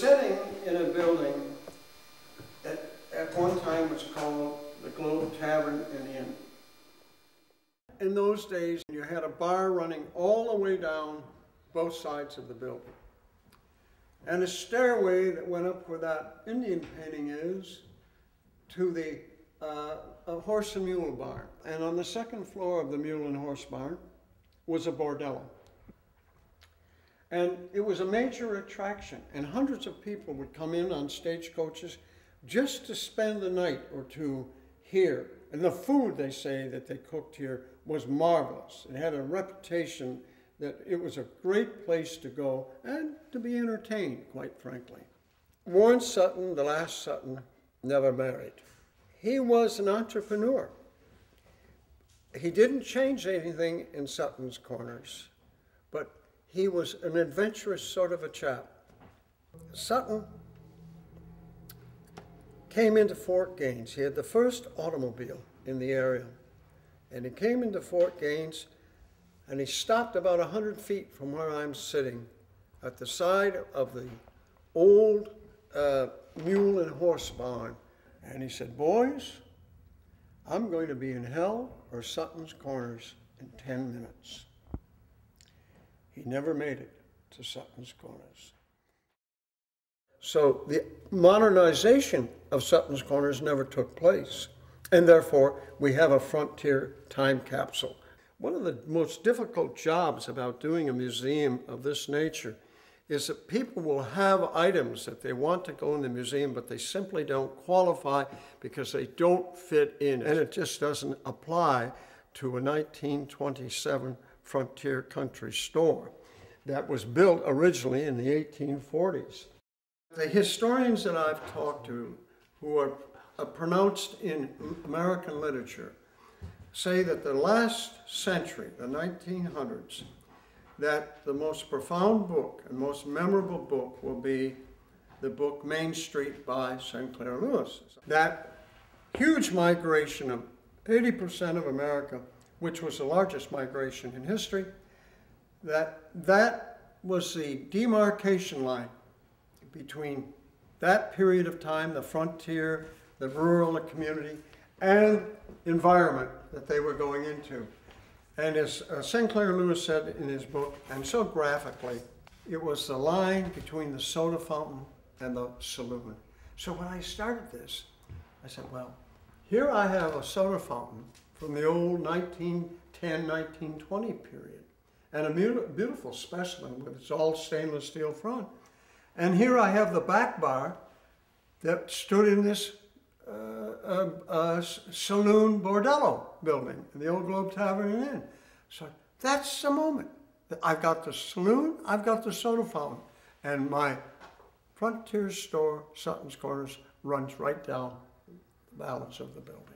sitting in a building that at one time was called the Globe Tavern and Inn. In those days, you had a bar running all the way down both sides of the building. And a stairway that went up where that Indian painting is to the a horse and mule barn. And on the second floor of the mule and horse barn was a bordello. And it was a major attraction, and hundreds of people would come in on stagecoaches just to spend the night or two here. And the food, they say, that they cooked here was marvelous. It had a reputation that it was a great place to go and to be entertained, quite frankly. Warren Sutton, the last Sutton, never married. He was an entrepreneur. He didn't change anything in Suttons Corners, but he was an adventurous sort of a chap. Sutton came into Fort Gaines. He had the first automobile in the area. And he came into Fort Gaines and he stopped about 100 feet from where I'm sitting at the side of the old mule and horse barn. And he said, "Boys, I'm going to be in hell or Sutton's Corners in 10 minutes. He never made it to Sutton's Corners. So the modernization of Sutton's Corners never took place, and therefore we have a frontier time capsule. One of the most difficult jobs about doing a museum of this nature is that people will have items that they want to go in the museum, but they simply don't qualify because they don't fit in, and it just doesn't apply to a 1927 frontier country store that was built originally in the 1840s. The historians that I've talked to who are pronounced in American literature say that the last century, the 1900s, that the most profound book and most memorable book will be the book Main Street by Sinclair Lewis. That huge migration of 80% of America, which was the largest migration in history, that was the demarcation line between that period of time, the frontier, the rural community, and environment that they were going into. And as Sinclair Lewis said in his book, and so graphically, it was the line between the soda fountain and the saloon. So when I started this, I said, well, here I have a soda fountain from the old 1910, 1920 period, and a beautiful specimen with its all stainless steel front. And here I have the back bar that stood in this saloon bordello building in the old Globe Tavern and Inn. So that's the moment. I've got the saloon, I've got the soda fountain, and my frontier store, Suttons Corners, runs right down the balance of the building.